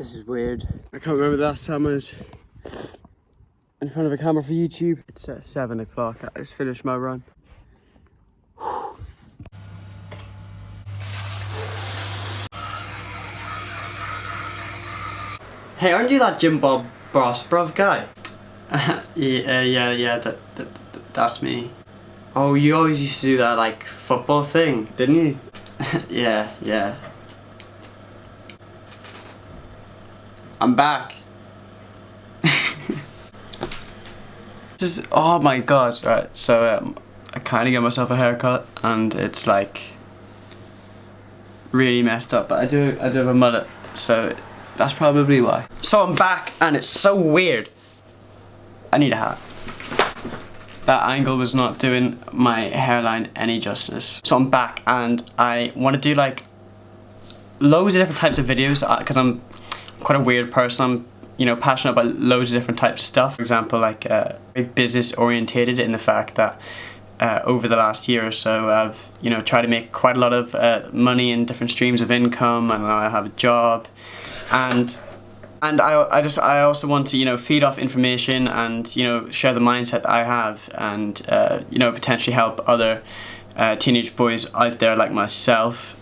This is weird. I can't remember the last time I was in front of a camera for YouTube. It's 7 o'clock. I just finished my run. Hey, aren't you that Jim Bob Bruv guy? yeah, that's me. Oh, you always used to do that, like, football thing, didn't you? yeah. I'm back. Oh my god, right, so I kinda get myself a haircut and it's like really messed up, but I do have a mullet, so that's probably why. So I'm back and it's so weird. I need a hat. That angle was not doing my hairline any justice. So I'm back and I want to do like loads of different types of videos because I'm quite a weird person. I'm passionate about loads of different types of stuff. For example, like very business orientated in the fact that over the last year or so I've tried to make quite a lot of money in different streams of income, and now I have a job, and I also want to feed off information and share the mindset I have, and potentially help other teenage boys out there like myself,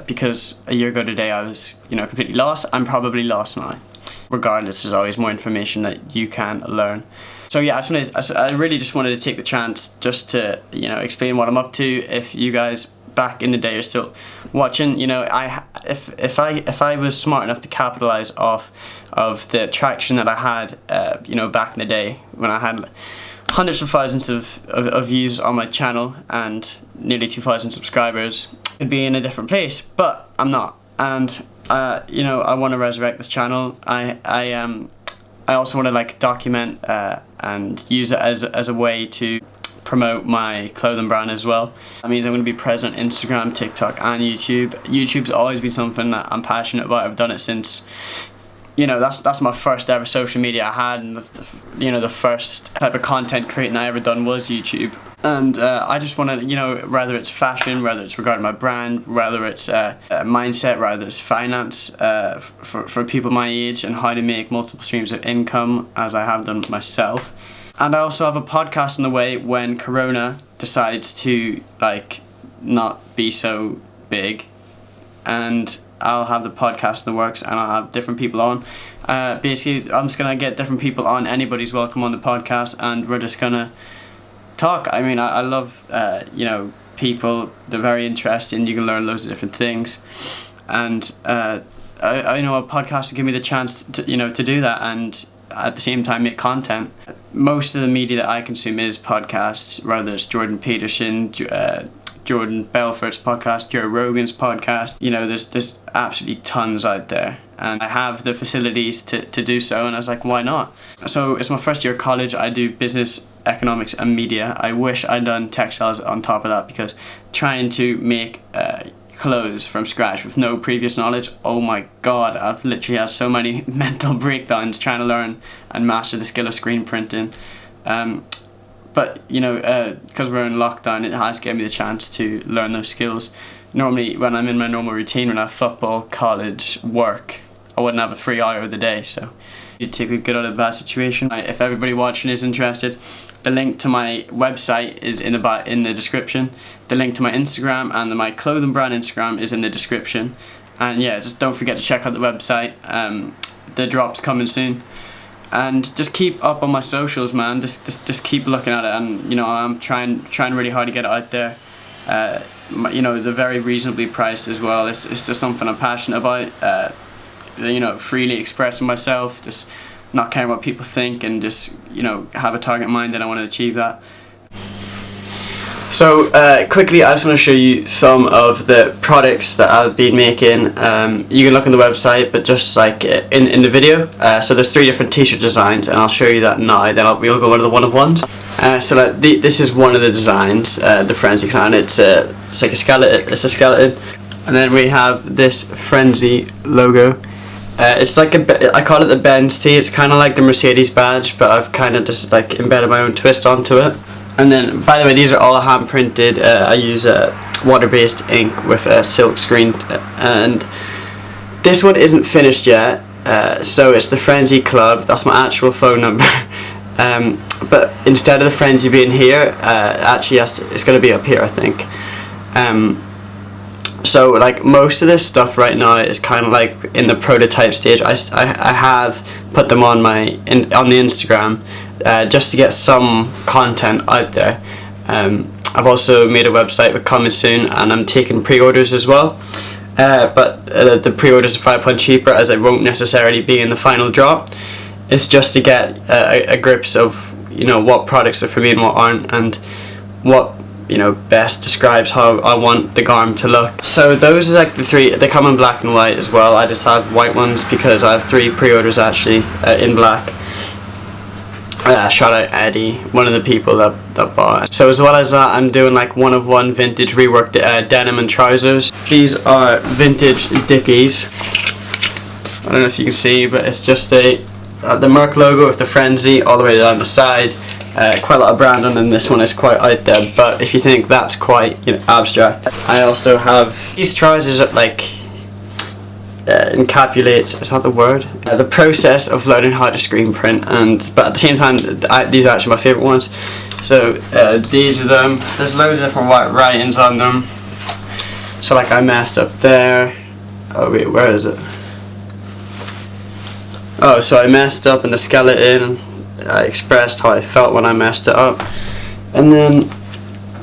because a year ago today I was completely lost. I'm probably lost now. Regardless, there's always more information that you can learn. So yeah, I really just wanted to take the chance just to explain what I'm up to. If you guys back in the day are still watching, if I was smart enough to capitalize off of the traction that I had back in the day when I had hundreds of thousands of views on my channel and nearly 2,000 subscribers, I'd be in a different place, but I'm not. And I want to resurrect this channel. I also want to document and use it as a way to promote my clothing brand as well. That means I'm going to be present on Instagram, TikTok and YouTube. YouTube's always been something that I'm passionate about. I've done it since, that's my first ever social media I had, and the first type of content creating I ever done was YouTube. And I just want to, whether it's fashion, whether it's regarding my brand, whether it's mindset, whether it's finance for people my age, and how to make multiple streams of income as I have done myself. And I also have a podcast in the way when Corona decides to not be so big, and I'll have the podcast in the works and I'll have different people on. Basically, I'm just gonna get different people on. Anybody's welcome on the podcast, and we're just gonna talk. I mean, I love people. They're very interesting. You can learn loads of different things, and I know a podcast will give me the chance to do that, and at the same time make content. Most of the media that I consume is podcasts, whether it's Jordan Peterson, Jordan Belfort's podcast, Joe Rogan's podcast. There's absolutely tons out there, and I have the facilities to do so, and I was like, why not? So it's my first year of college. I do business, economics and media. I wish I'd done textiles on top of that, because trying to make clothes from scratch with no previous knowledge, oh my god, I've literally had so many mental breakdowns trying to learn and master the skill of screen printing. But because we're in lockdown, it has given me the chance to learn those skills. Normally when I'm in my normal routine, when I have football, college, work, I wouldn't have a free hour of the day, so you take a good out of a bad situation. If everybody watching is interested, the link to my website is in the description. The link to my Instagram and my clothing brand Instagram is in the description. And yeah, just don't forget to check out the website. The drop's coming soon. And just keep up on my socials, man. Just keep looking at it, and I'm trying really hard to get it out there. They're very reasonably priced as well. It's just something I'm passionate about. Freely expressing myself, just not caring what people think, and just have a target in mind, and I want to achieve that. So quickly, I just want to show you some of the products that I've been making. You can look on the website, but just like in the video. So there's 3 different t-shirt designs, and I'll show you that now. Then we'll go over the one-of-ones. So this is one of the designs, the Frenzy Clan. It's like a skeleton. It's a skeleton, and then we have this Frenzy logo. It's like I call it the Benz tee. It's kind of like the Mercedes badge, but I've kind of just embedded my own twist onto it. And then, by the way, these are all hand printed. I use water-based ink with a silk screen, and this one isn't finished yet. So it's the Frenzy Club. That's my actual phone number. But instead of the Frenzy being here, actually it's going to be up here, I think. So like most of this stuff right now is kind of like in the prototype stage. I have put them on on the Instagram just to get some content out there. I've also made a website with coming soon, and I'm taking pre-orders as well. But the pre-orders are £5 cheaper, as it won't necessarily be in the final drop. It's just to get a grips of what products are for me and what aren't, and what best describes how I want the garment to look. So those are like the three. They come in black and white as well. I just have white ones because I have 3 pre-orders actually in black. Shout out Eddie, one of the people that bought it. So as well as that, I'm doing like 1-of-1 vintage reworked denim and trousers. These are vintage Dickies. I don't know if you can see, but it's just the Merc logo with the Frenzy all the way down the side. Quite a lot of branding, and this one is quite out there, but if you think that's quite abstract. I also have these trousers that like encapsulates, is that the word? The process of learning how to screen print, but at the same time these are actually my favourite ones. So these are them. There's loads of different white writings on them. So like I messed up there. Oh wait, where is it? Oh, so I messed up in the skeleton. I expressed how I felt when I messed it up. And then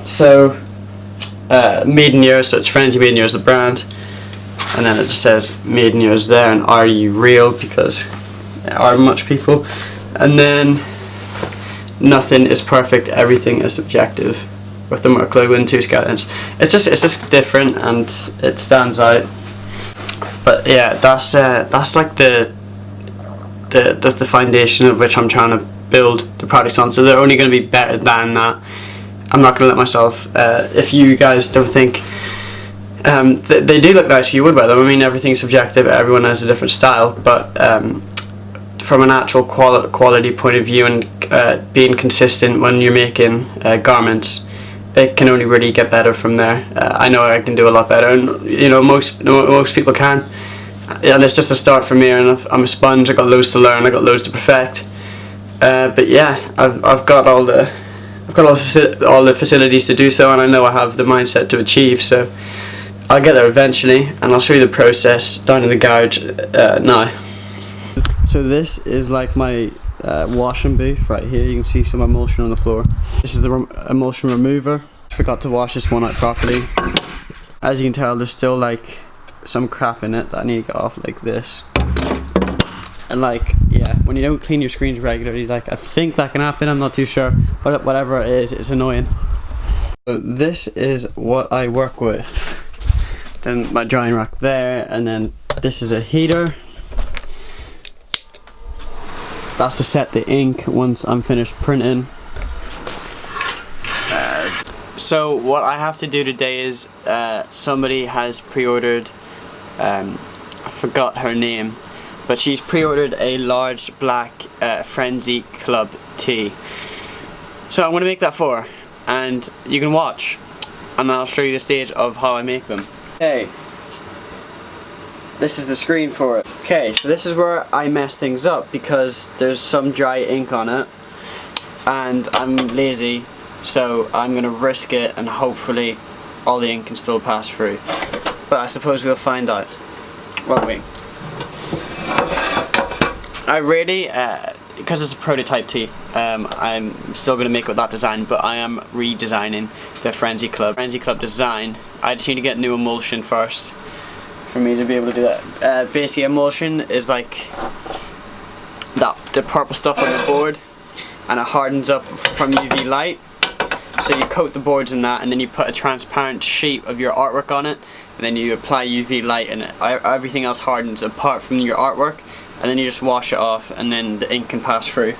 so made in Europe, so it's Frenzy Made in Europe is the brand. And then it just says made in yours there, and are you real, because there are much people. And then nothing is perfect, everything is subjective, with the Merc logo and 2 skeletons. It's just different and it stands out. But yeah, that's like the foundation of which I'm trying to build the products on. So they're only going to be better than that. I'm not going to let myself. If you guys don't think they do look nice, you would wear them. I mean, everything's subjective, everyone has a different style, but from an actual quality point of view, and being consistent when you're making garments, it can only really get better from there. I know I can do a lot better, and most people can, and it's just a start for me. And I'm a sponge. I got loads to learn, I got loads to perfect. But yeah, I've got all the facilities to do so, and I know I have the mindset to achieve. So I'll get there eventually, and I'll show you the process down in the garage now. So this is like my washing booth right here. You can see some emulsion on the floor. This is the emulsion remover. Forgot to wash this one out properly. As you can tell, there's still like some crap in it that I need to get off, like this. And like, yeah, when you don't clean your screens regularly, like I think that can happen, I'm not too sure, but whatever it is, it's annoying. So this is what I work with. Then my drying rack there, and then this is a heater. That's to set the ink once I'm finished printing. So what I have to do today is somebody has pre-ordered, I forgot her name, but she's pre-ordered a large black Frenzy Club tee. So I'm going to make that for her, and you can watch, and I'll show you the stage of how I make them. Okay, this is the screen for it. Okay, so this is where I mess things up because there's some dry ink on it, and I'm lazy, so I'm going to risk it, and hopefully all the ink can still pass through. But I suppose we'll find out, won't we? I really, because it's a prototype tee, I'm still going to make it with that design, but I am redesigning the Frenzy Club design. I just need to get new emulsion first for me to be able to do that. Basically, emulsion is like the purple stuff on the board, and it hardens up from UV light. So you coat the boards in that, and then you put a transparent sheet of your artwork on it, and then you apply UV light, and everything else hardens apart from your artwork, and then you just wash it off, and then the ink can pass through,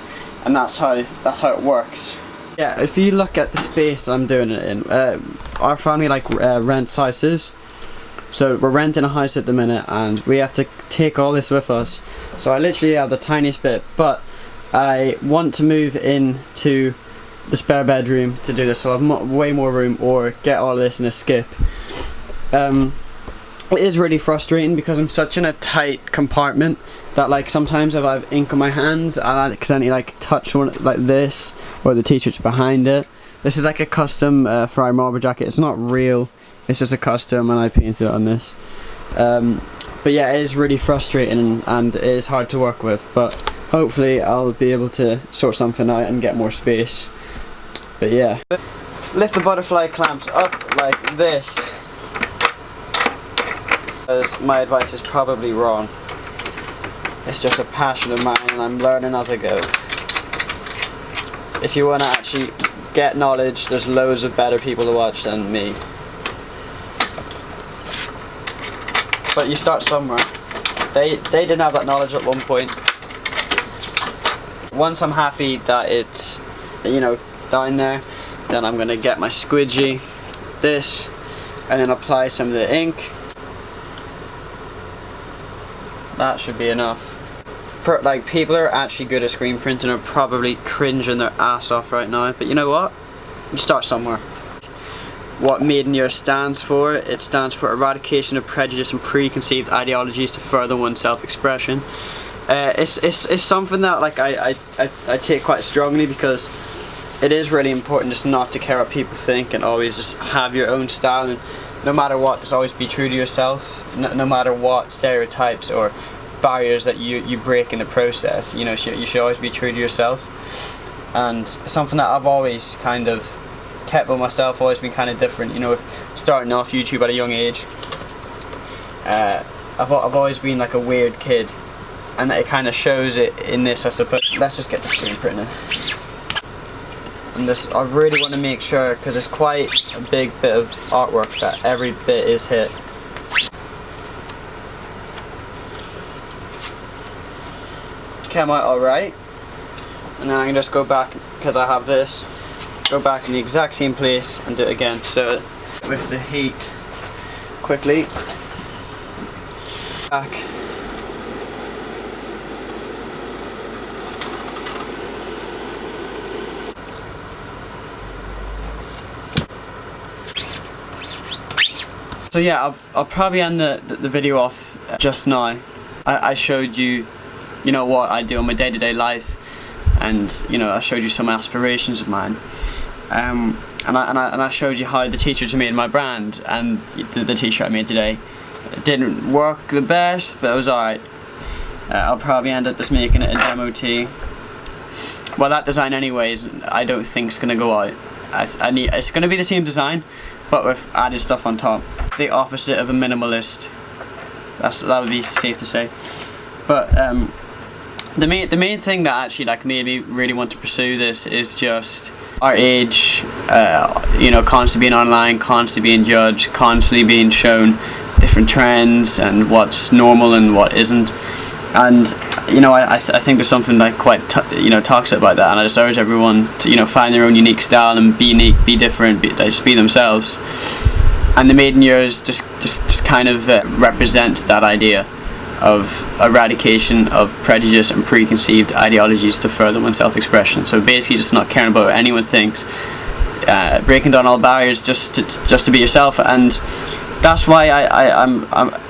and that's how it works. Yeah, if you look at the space I'm doing it in, our family rents houses, so we're renting a house at the minute, and we have to take all this with us. So I literally have the tiniest bit, but I want to move into the spare bedroom to do this, so I have way more room, or get all of this in a skip. it is really frustrating because I'm such in a tight compartment that like sometimes if I have ink on my hands I'll accidentally like touch one like this, or the t-shirt's behind it. This is like a custom Ferrari Marlboro jacket. It's not real, it's just a custom and I painted it on this. But yeah, it is really frustrating and it is hard to work with, but hopefully I'll be able to sort something out and get more space. But yeah, lift the butterfly clamps up like this, as my advice is probably wrong. It's just a passion of mine and I'm learning as I go. If you want to actually get knowledge, there's loads of better people to watch than me. But you start somewhere. They didn't have that knowledge at one point. Once I'm happy that it's, you know, down there, then I'm gonna get my squidgy, this, and then apply some of the ink. That should be enough. Like, people who are actually good at screen printing are probably cringing their ass off right now, but you know what? You start somewhere. What Made in Yours stands for, it stands for eradication of prejudice and preconceived ideologies to further one's self-expression. It's something that like I take quite strongly, because it is really important just not to care what people think and always just have your own style, and no matter what, just always be true to yourself, no matter what stereotypes or barriers that you break in the process. You know, you should always be true to yourself, and something that I've always kind of kept with myself, always been kind of different. You know, starting off YouTube at a young age, I've always been like a weird kid, and it kind of shows it in this, I suppose. Let's just get the screen printed. And this, I really want to make sure, because it's quite a big bit of artwork, that every bit is hit. Came out alright, and then I can just go back, because I have this, go back in the exact same place and do it again. So with the heat, quickly back. So yeah, I'll probably end the video off just now. I showed you, you know, what I do in my day-to-day life, and you know, I showed you some aspirations of mine, and I showed you how the t-shirts I made my brand, and the t-shirt I made today, it didn't work the best, but it was alright. I'll probably end up just making it a demo tee. Well, that design anyways, I don't think it's gonna go out. It's gonna be the same design, but with added stuff on top. The opposite of a minimalist. That would be safe to say. But the main thing that actually like made me really want to pursue this is just our age. You know, constantly being online, constantly being judged, constantly being shown different trends and what's normal and what isn't. And you know, I think there's something like quite toxic about that, and I just urge everyone to, you know, find their own unique style and be unique, be different, just be themselves. And the Made in Yours just kind of represents that idea of eradication of prejudice and preconceived ideologies to further one's self-expression. So basically, just not caring about what anyone thinks, breaking down all barriers just to be yourself. And that's why I'm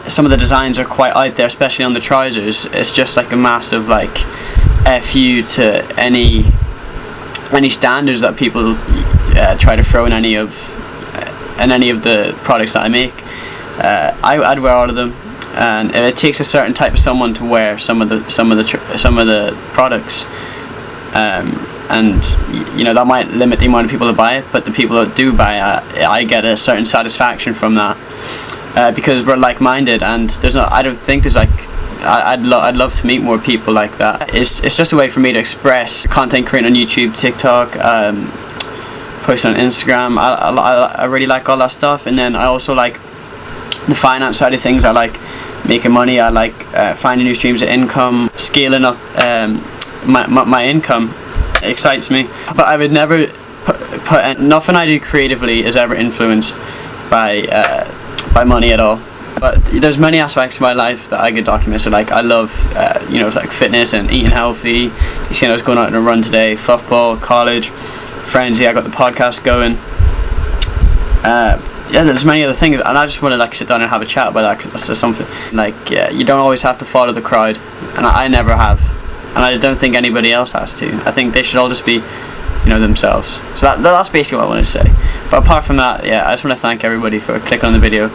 some of the designs are quite out there, especially on the trousers. It's just like a massive like FU to any standards that people try to throw in any of the products that I make. I'd wear all of them, and it takes a certain type of someone to wear some of the products. And you know, that might limit the amount of people that buy it, but the people that do buy it, I get a certain satisfaction from that, because we're like-minded, and I don't think there's like, I'd love to meet more people like that. It's just a way for me to express content, creating on YouTube, TikTok, post on Instagram. I really like all that stuff, and then I also like the finance side of things. I like making money. I like finding new streams of income, scaling up my income. It excites me, but I would never put nothing I do creatively is ever influenced by money at all. But there's many aspects of my life that I could document. So like, I love you know, like fitness and eating healthy. You see, I was going out on a run today. Football, college, friends. Yeah, I got the podcast going. yeah, there's many other things, and I just want to like sit down and have a chat about that, because that's just something like, you don't always have to follow the crowd, and I never have, and I don't think anybody else has to. I think they should all just be, you know, themselves. So that's basically what I want to say. But apart from that, yeah, I just want to thank everybody for clicking on the video.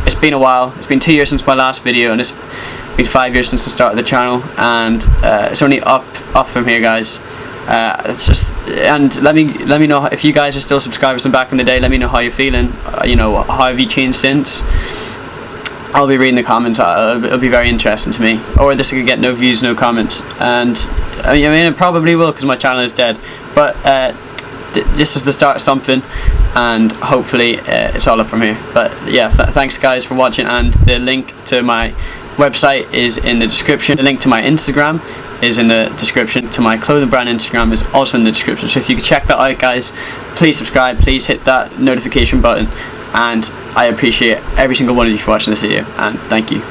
It's been a while. It's been 2 years since my last video, and it's been 5 years since the start of the channel, and it's only up from here, guys. It's just, and let me know if you guys are still subscribers from back in the day. Let me know how you're feeling. You know, how have you changed since? I'll be reading the comments. It'll be very interesting to me. Or this could get no views, no comments, and I mean it probably will, because my channel is dead. But this is the start of something, and hopefully it's all up from here. But yeah, thanks guys for watching, and the link to my website is in the description. The link to my Instagram is in the description. To my clothing brand Instagram is also in the description. So if you could check that out, guys, please subscribe, please hit that notification button, and I appreciate every single one of you for watching this video, and thank you.